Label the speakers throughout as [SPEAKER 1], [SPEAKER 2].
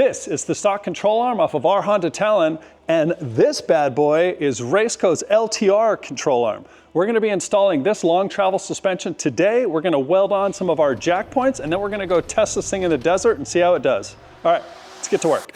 [SPEAKER 1] This is the stock control arm off of our Honda Talon, and this bad boy is RaceCo's LTR control arm. We're gonna be installing this long travel suspension today. We're gonna weld on some of our jack points, and then we're gonna go test this thing in the desert and see how it does. All right, let's get to work.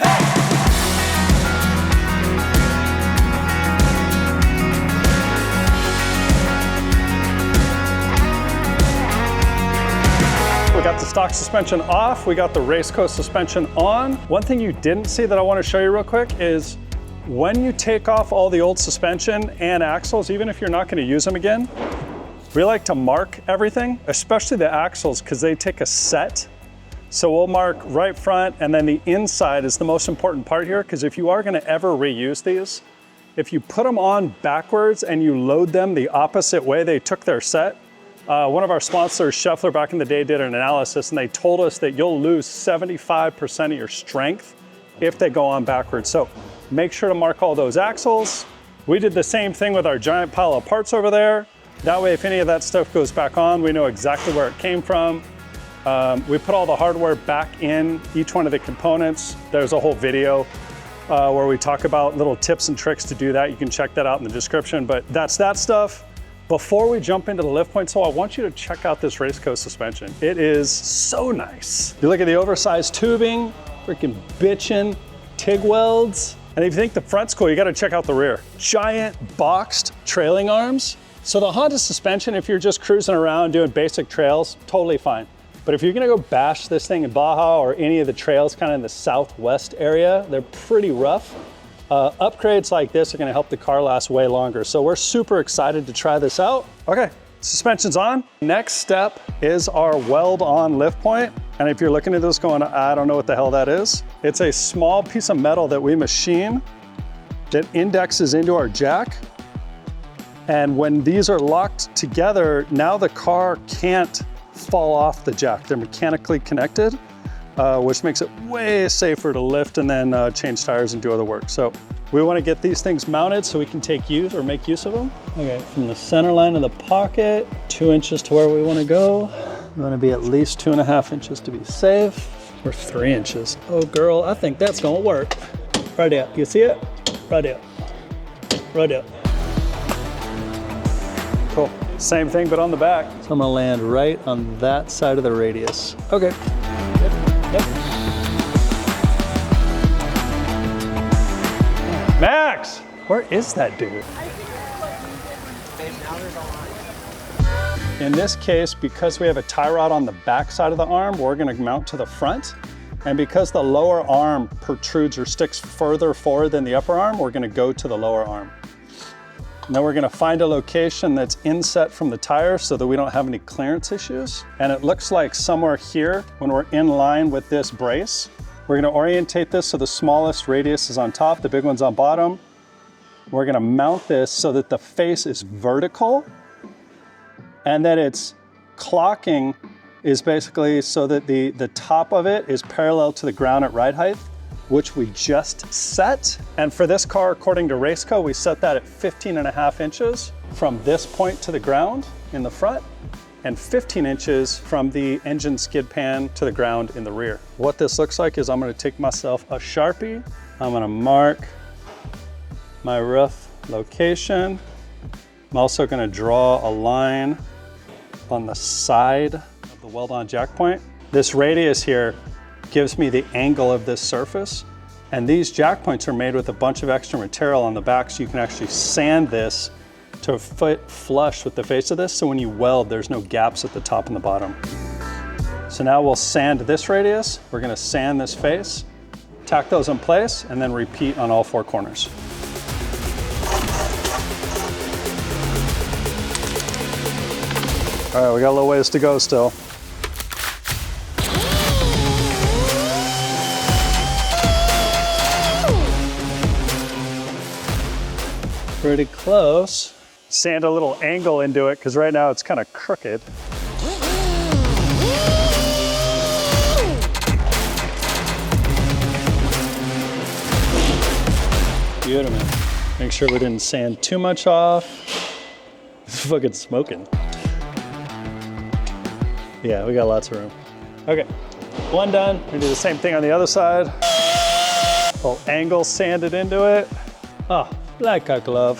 [SPEAKER 1] We got the stock suspension off, we got the RaceCo suspension on. One thing you didn't see that I want to show you real quick is when you take off all the old suspension and axles, even if you're not going to use them again, we like to mark everything, especially the axles, because they take a set. So we'll mark right front, and then the inside is the most important part here, because if you are going to ever reuse these, if you put them on backwards and you load them the opposite way they took their set, one of our sponsors, Scheffler, back in the day did an analysis, and they told us that you'll lose 75% of your strength if they go on backwards. So make sure to mark all those axles. We did the same thing with our giant pile of parts over there. That way, if any of that stuff goes back on, we know exactly where it came from. We put all the hardware back in each one of the components. There's a whole video where we talk about little tips and tricks to do that. You can check that out in the description, but that's that stuff. Before we jump into the lift point, so I want you to check out this RaceCo suspension. It is so nice. You look at the oversized tubing, freaking bitchin' TIG welds. And if you think the front's cool, you gotta check out the rear. Giant boxed trailing arms. So the Honda suspension, if you're just cruising around doing basic trails, totally fine. But if you're gonna go bash this thing in Baja or any of the trails kind of in the southwest area, they're pretty rough. Upgrades like this are gonna help the car last way longer. So we're super excited to try this out. Okay, suspension's on. Next step is our weld on lift point. And if you're looking at this going, I don't know what the hell that is. It's a small piece of metal that we machine that indexes into our jack. And when these are locked together, now the car can't fall off the jack. They're mechanically connected. Which makes it way safer to lift and then change tires and do other work. So we want to get these things mounted so we can make use of them. Okay, from the center line of the pocket, 2 inches to where we want to go. We want to be at least 2.5 inches to be safe, or 3 inches. Oh girl, I think that's gonna work. Right out, you see it? Right out, right out. Cool, same thing but on the back. So I'm gonna land right on that side of the radius. Okay. Yep. Max, where is that dude? In this case, because we have a tie rod on the back side of the arm, we're gonna mount to the front. And because the lower arm protrudes or sticks further forward than the upper arm, we're gonna go to the lower arm. Now we're gonna find a location that's inset from the tire so that we don't have any clearance issues. And it looks like somewhere here, when we're in line with this brace, we're gonna orientate this so the smallest radius is on top, the big one's on bottom. We're gonna mount this so that the face is vertical and that its clocking is basically so that the top of it is parallel to the ground at ride height, which we just set. And for this car, according to RaceCo, we set that at 15.5 inches from this point to the ground in the front and 15 inches from the engine skid pan to the ground in the rear. What this looks like is I'm gonna take myself a Sharpie. I'm gonna mark my rough location. I'm also gonna draw a line on the side of the weld-on jack point. This radius here gives me the angle of this surface. And these jack points are made with a bunch of extra material on the back, so you can actually sand this to fit flush with the face of this, so when you weld, there's no gaps at the top and the bottom. So now we'll sand this radius, we're gonna sand this face, tack those in place, and then repeat on all 4 corners. All right, we got a little ways to go still. Pretty close. Sand a little angle into it because right now it's kind of crooked. Beautiful. Make sure we didn't sand too much off. It's fucking smoking. Yeah, we got lots of room. Okay, one done. We do the same thing on the other side. Little angle sanded into it. Oh, like a glove.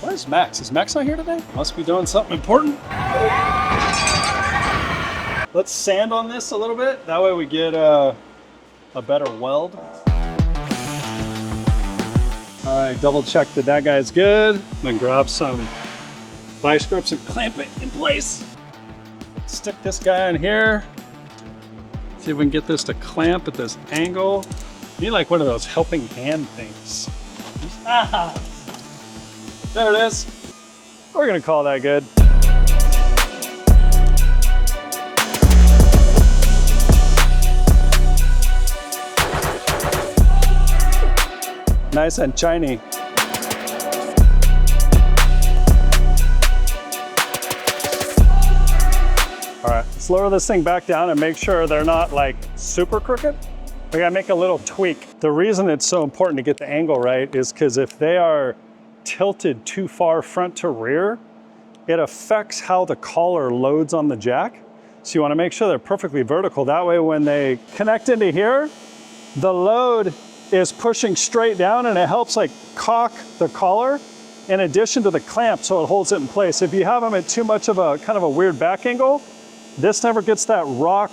[SPEAKER 1] Where's Max? Is Max not here today? Must be doing something important. Let's sand on this a little bit. That way we get a better weld. All right, double check that that guy's good. Then grab some vice grips and clamp it in place. Stick this guy in here. See if we can get this to clamp at this angle. You need like one of those helping hand things. Ah, there it is. We're gonna call that good. Nice and shiny. All right, let's lower this thing back down and make sure they're not like super crooked. We gotta make a little tweak. The reason it's so important to get the angle right is because if they are tilted too far front to rear, it affects how the collar loads on the jack. So you wanna make sure they're perfectly vertical. That way when they connect into here, the load is pushing straight down and it helps like cock the collar in addition to the clamp so it holds it in place. If you have them at too much of a kind of a weird back angle, this never gets that rock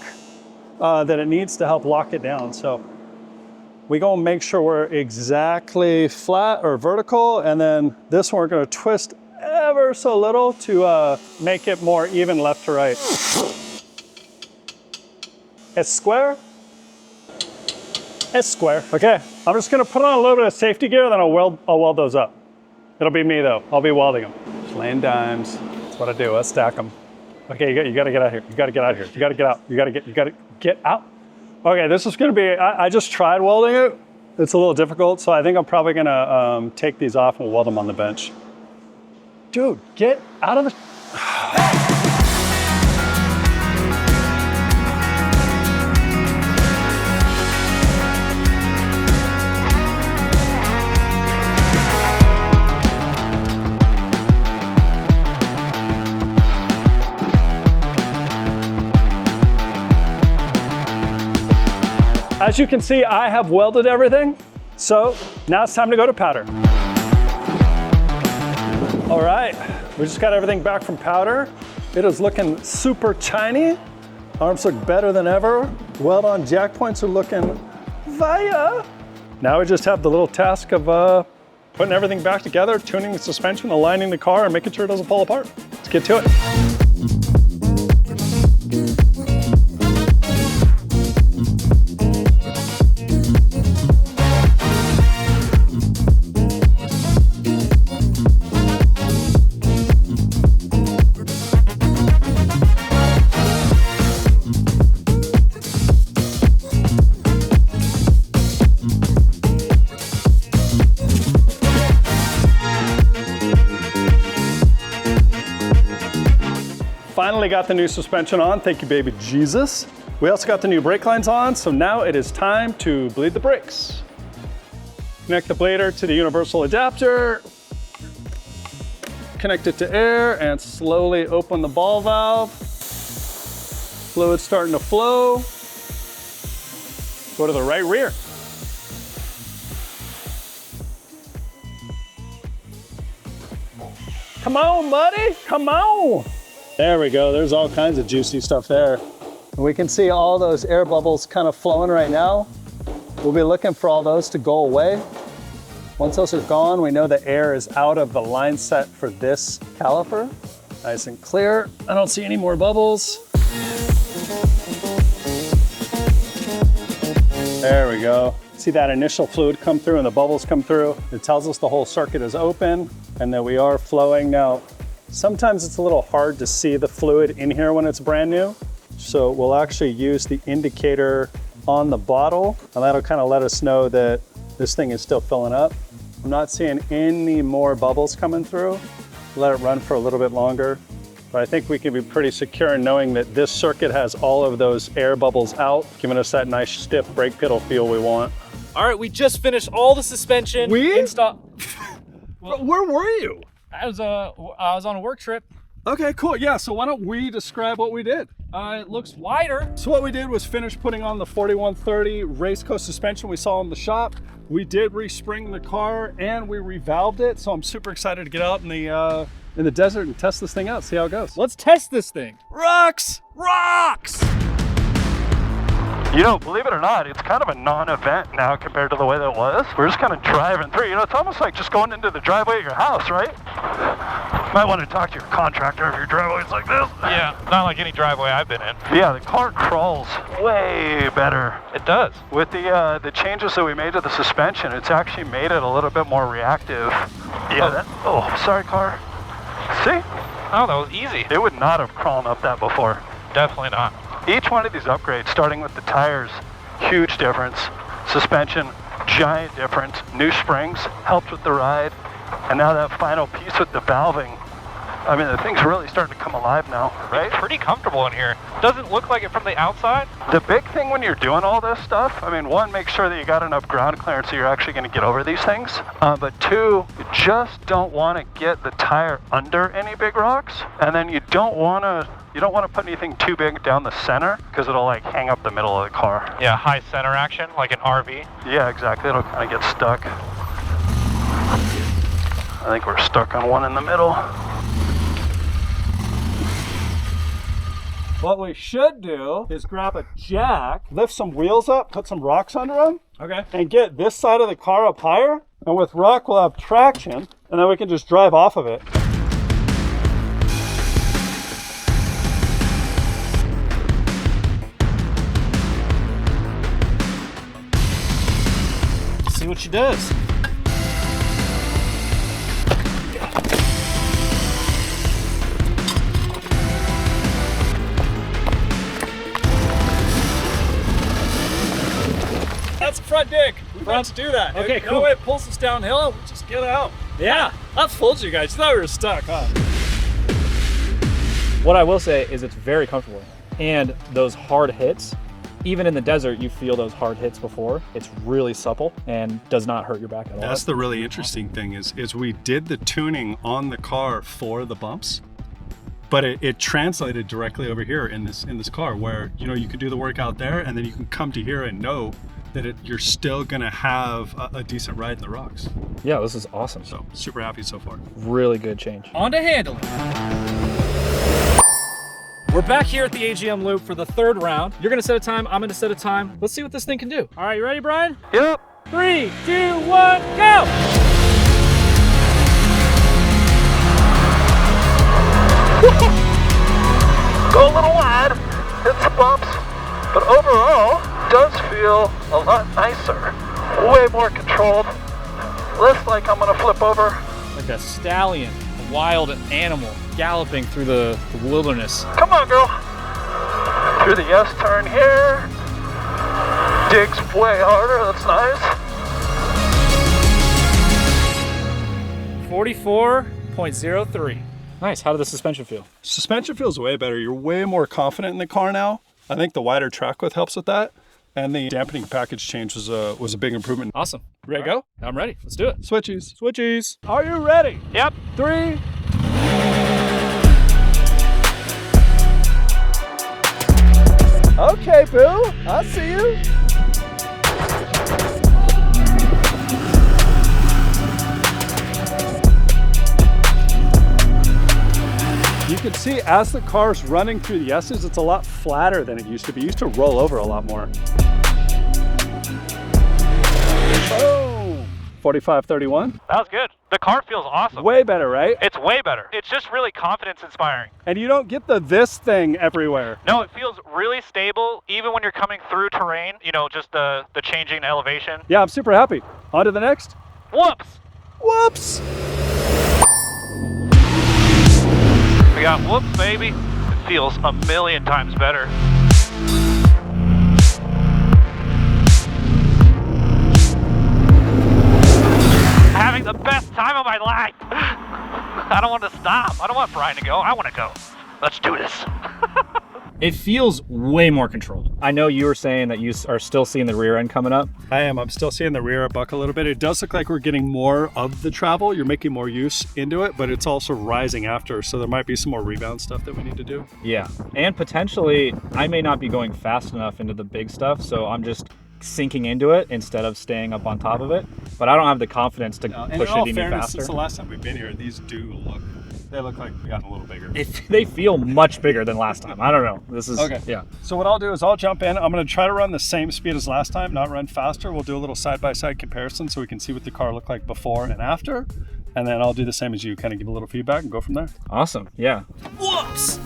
[SPEAKER 1] that it needs to help lock it down. So we gonna make sure we're exactly flat or vertical, and then this one we're gonna twist ever so little to make it more even left to right. It's square. It's square. Okay, I'm just gonna put on a little bit of safety gear, then I'll weld those up. It'll be me though, I'll be welding them. Just laying dimes, that's what I do, I stack them. Okay, you gotta get out here, you gotta get out here, you gotta get out, you gotta get out. Okay, this is gonna be, I just tried welding it. It's a little difficult, so I think I'm probably gonna take these off and weld them on the bench. Dude, get out of the... As you can see, I have welded everything. So now it's time to go to powder. All right, we just got everything back from powder. It is looking super shiny. Arms look better than ever. Weld on jack points are looking fire. Now we just have the little task of putting everything back together, tuning the suspension, aligning the car, and making sure it doesn't fall apart. Let's get to it. Finally got the new suspension on, thank you baby Jesus. We also got the new brake lines on, so now it is time to bleed the brakes. Connect the blader to the universal adapter, connect it to air, and slowly open the ball valve. Fluid's starting to flow. Go to the right rear. Come on, buddy, come on. There we go, there's all kinds of juicy stuff there. And we can see all those air bubbles kind of flowing right now. We'll be looking for all those to go away. Once those are gone, we know the air is out of the line set for this caliper. Nice and clear. I don't see any more bubbles. There we go. See that initial fluid come through and the bubbles come through. It tells us the whole circuit is open and that we are flowing. Now, sometimes it's a little hard to see the fluid in here when it's brand new. So we'll actually use the indicator on the bottle and that'll kind of let us know that this thing is still filling up. I'm not seeing any more bubbles coming through. Let it run for a little bit longer. But I think we can be pretty secure in knowing that this circuit has all of those air bubbles out, giving us that nice stiff brake pedal feel we want.
[SPEAKER 2] All right, we just finished all the suspension.
[SPEAKER 1] We?
[SPEAKER 2] Install.
[SPEAKER 1] Where were you?
[SPEAKER 2] I was on a work trip.
[SPEAKER 1] Okay, cool. Yeah, so why don't we describe what we did?
[SPEAKER 2] It looks wider.
[SPEAKER 1] So what we did was finish putting on the 4130 RaceCo suspension we saw in the shop. We did respring the car and we revalved it. So I'm super excited to get out in the desert and test this thing out, see how it goes.
[SPEAKER 2] Let's test this thing.
[SPEAKER 1] Rocks!
[SPEAKER 2] Rocks!
[SPEAKER 3] You know, believe it or not, it's kind of a non-event now compared to the way that it was. We're just kind of driving through. You know, it's almost like just going into the driveway of your house, right? Might want to talk to your contractor if your driveway's like this.
[SPEAKER 4] Yeah, not like any driveway I've been in.
[SPEAKER 3] Yeah, the car crawls way better.
[SPEAKER 4] It does.
[SPEAKER 3] With the changes that we made to the suspension, it's actually made it a little bit more reactive. Yeah. Sorry, car. See?
[SPEAKER 4] Oh, that was easy.
[SPEAKER 3] It would not have crawled up that before.
[SPEAKER 4] Definitely not.
[SPEAKER 3] Each one of these upgrades, starting with the tires, huge difference. Suspension, giant difference. New springs helped with the ride. And now that final piece with the valving, I mean, the thing's really starting to come alive now, right?
[SPEAKER 4] Pretty comfortable in here. Doesn't look like it from the outside.
[SPEAKER 3] The big thing when you're doing all this stuff, I mean, one, make sure that you got enough ground clearance so you're actually going to get over these things. But two, you just don't want to get the tire under any big rocks. And then you don't want to put anything too big down the center because it'll like hang up the middle of the car.
[SPEAKER 4] Yeah, high center action, like an RV.
[SPEAKER 3] Yeah, exactly. It'll kind of get stuck. I think we're stuck on one in the middle.
[SPEAKER 1] What we should do is grab a jack, lift some wheels up, put some rocks under them,
[SPEAKER 2] Okay.
[SPEAKER 1] and get this side of the car up higher. And with rock, we'll have traction, and then we can just drive off of it.
[SPEAKER 2] See what she does. That's the front dick. We want to do that.
[SPEAKER 1] Okay,
[SPEAKER 2] No
[SPEAKER 1] cool.
[SPEAKER 2] way it pulls us downhill. We just get out. Yeah, I fooled you guys. You thought we were stuck, huh?
[SPEAKER 5] What I will say is it's very comfortable. And those hard hits, even in the desert, you feel those hard hits before. It's really supple and does not hurt your back at all.
[SPEAKER 1] That's the really interesting thing is we did the tuning on the car for the bumps, but it translated directly over here in this car where, you know, you can do the work out there and then you can come to here and know that you're still gonna have a decent ride in the rocks.
[SPEAKER 5] Yeah, this is awesome.
[SPEAKER 1] So super happy so far.
[SPEAKER 5] Really good change.
[SPEAKER 2] On to handling. We're back here at the AGM loop for the third round. You're gonna set a time, I'm gonna set a time. Let's see what this thing can do. All right, you ready, Brian?
[SPEAKER 3] Yep.
[SPEAKER 2] 3, 2, 1, go!
[SPEAKER 3] Go a little wide, hit some bumps, but overall, does feel a lot nicer. Way more controlled. Less like I'm gonna flip over.
[SPEAKER 2] Like a stallion, a wild animal galloping through the wilderness.
[SPEAKER 3] Come on, girl. Through the S turn here. Digs way harder, that's nice.
[SPEAKER 2] 44.03.
[SPEAKER 5] Nice. How did the suspension feel?
[SPEAKER 1] Suspension feels way better. You're way more confident in the car now. I think the wider track width helps with that. And the dampening package change was a big improvement.
[SPEAKER 2] Awesome. Ready to go? I'm ready. Let's do it.
[SPEAKER 1] Switchies.
[SPEAKER 2] Switchies.
[SPEAKER 1] Are you ready?
[SPEAKER 4] Yep.
[SPEAKER 1] 3. Okay, Boo. I see you. You can see as the car's running through the S's, it's a lot flatter than it used to be. It used to roll over a lot more. Boom! 45-31.
[SPEAKER 4] That was good. The car feels awesome.
[SPEAKER 1] Way better, right?
[SPEAKER 4] It's way better. It's just really confidence inspiring.
[SPEAKER 1] And you don't get the this thing everywhere.
[SPEAKER 4] No, it feels really stable, even when you're coming through terrain, you know, just the changing elevation.
[SPEAKER 1] Yeah, I'm super happy. On to the next.
[SPEAKER 4] Whoops!
[SPEAKER 1] Whoops!
[SPEAKER 4] We got whoops, baby. It feels a million times better. Having the best time of my life. I don't want to stop. I don't want Brian to go. I want to go. Let's do this.
[SPEAKER 5] It feels way more controlled. I know you were saying that you are still seeing the rear end coming up.
[SPEAKER 1] I am. I'm still seeing the rear buck a little bit. It does look like we're getting more of the travel. You're making more use into it, but it's also rising after. So there might be some more rebound stuff that we need to do.
[SPEAKER 5] Yeah. And potentially, I may not be going fast enough into the big stuff. So I'm just sinking into it instead of staying up on top of it. But I don't have the confidence to push it any faster.
[SPEAKER 1] Since the last time we've been here, these do look, they look like we got a little bigger.
[SPEAKER 5] They feel much bigger than last time. I don't know. This is,
[SPEAKER 1] okay.
[SPEAKER 5] Yeah.
[SPEAKER 1] So what I'll do is I'll jump in. I'm going to try to run the same speed as last time, not run faster. We'll do a little side-by-side comparison so we can see what the car looked like before and after. And then I'll do the same as you, kind of give a little feedback and go from there.
[SPEAKER 5] Awesome. Yeah.
[SPEAKER 2] Whoops!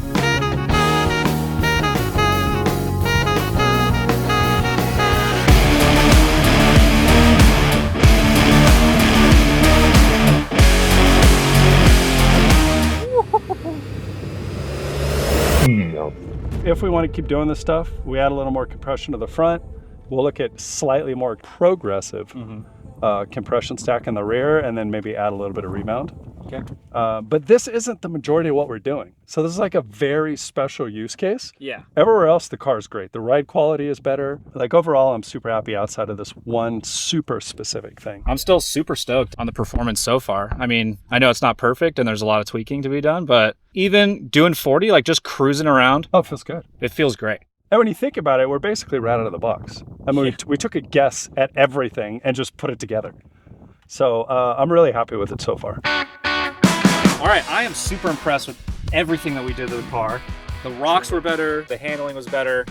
[SPEAKER 1] If we want to keep doing this stuff, we add a little more compression to the front. We'll look at slightly more progressive compression stack in the rear, and then maybe add a little bit of rebound.
[SPEAKER 5] Okay.
[SPEAKER 1] But this isn't the majority of what we're doing. So this is like a very special use case.
[SPEAKER 5] Yeah.
[SPEAKER 1] Everywhere else, the car is great. The ride quality is better. Like overall, I'm super happy outside of this one super specific thing.
[SPEAKER 5] I'm still super stoked on the performance so far. I mean, I know it's not perfect and there's a lot of tweaking to be done, but even doing 40, like just cruising around,
[SPEAKER 1] Oh, it feels good.
[SPEAKER 5] it feels great.
[SPEAKER 1] And when you think about it, we're basically right out of the box. I mean, we took a guess at everything and just put it together. So I'm really happy with it so far.
[SPEAKER 5] All right, I am super impressed with everything that we did to the car. The rocks were better, the handling was better.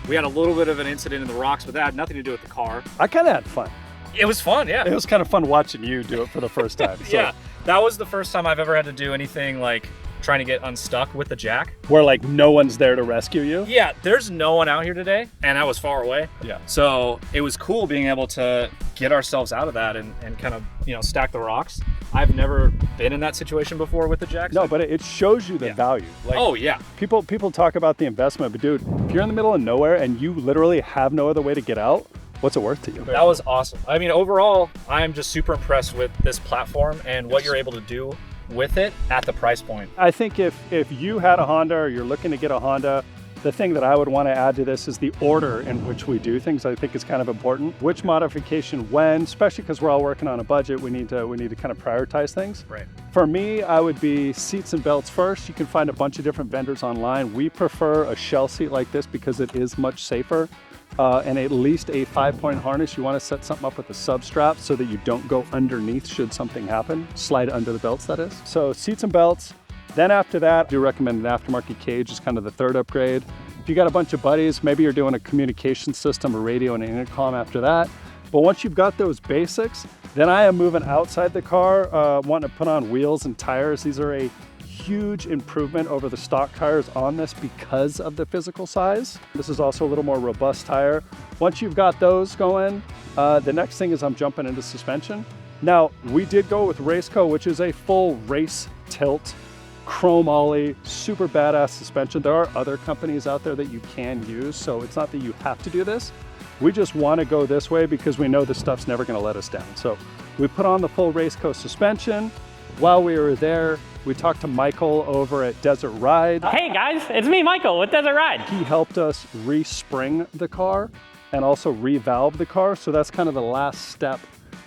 [SPEAKER 5] We had a little bit of an incident in the rocks, but that had nothing to do with the car.
[SPEAKER 1] I kind of had fun.
[SPEAKER 5] It was fun, yeah.
[SPEAKER 1] It was kind of fun watching you do it for the first time. So.
[SPEAKER 5] Yeah, that was the first time I've ever had to do anything like trying to get unstuck with the jack.
[SPEAKER 1] Where like no one's there to rescue you.
[SPEAKER 5] Yeah, there's no one out here today, and I was far away.
[SPEAKER 1] Yeah.
[SPEAKER 5] So it was cool being able to get ourselves out of that and kind of, stack the rocks. I've never been in that situation before with the jack.
[SPEAKER 1] No, but it shows you the value. Like,
[SPEAKER 5] oh yeah.
[SPEAKER 1] People talk about the investment, but dude, if you're in the middle of nowhere and you literally have no other way to get out, what's it worth to you?
[SPEAKER 5] That was awesome. I mean, overall, I'm just super impressed with this platform and what you're able to do with it at the price point.
[SPEAKER 1] I think if you had a Honda or you're looking to get a Honda, the thing that I would want to add to this is the order in which we do things. I think is kind of important. Which modification when, especially because we're all working on a budget, we need to kind of prioritize things.
[SPEAKER 5] Right.
[SPEAKER 1] For me, I would be seats and belts first. You can find a bunch of different vendors online. We prefer a shell seat like this because it is much safer. And at least a 5-point harness. You want to set something up with a sub strap so that you don't go underneath should something happen. Slide under the belts, that is. So seats and belts. Then after that, I do recommend an aftermarket cage is kind of the third upgrade. If you got a bunch of buddies, maybe you're doing a communication system, a radio and an intercom after that. But once you've got those basics, then I am moving outside the car, wanting to put on wheels and tires. These are a huge improvement over the stock tires on this because of the physical size. This is also a little more robust tire. Once you've got those going, the next thing is I'm jumping into suspension. Now, we did go with RaceCo, which is a full race tilt, chrome ollie, super badass suspension. There are other companies out there that you can use, so it's not that you have to do this. We just want to go this way because we know this stuff's never going to let us down. So we put on the full RaceCo suspension. While we were there, we talked to Michael over at Desert Ride.
[SPEAKER 6] Hey guys, it's me, Michael, with Desert Ride.
[SPEAKER 1] He helped us re-spring the car and also re-valve the car. So that's kind of the last step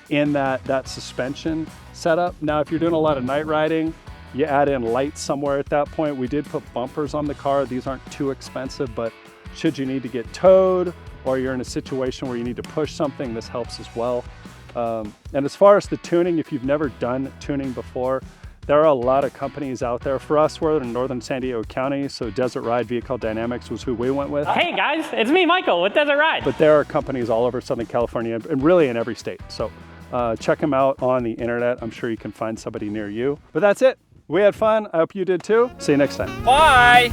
[SPEAKER 1] in that suspension setup. Now, if you're doing a lot of night riding, you add in lights somewhere at that point. We did put bumpers on the car. These aren't too expensive, but should you need to get towed or you're in a situation where you need to push something, this helps as well. And as far as the tuning, if you've never done tuning before, there are a lot of companies out there. For us, we're in northern San Diego County, so Desert Ride Vehicle Dynamics was who we went with.
[SPEAKER 6] Hey guys, it's me, Michael, with Desert Ride.
[SPEAKER 1] But there are companies all over Southern California and really in every state. So check them out on the internet. I'm sure you can find somebody near you. But that's it. We had fun. I hope you did too. See you next time.
[SPEAKER 2] Bye!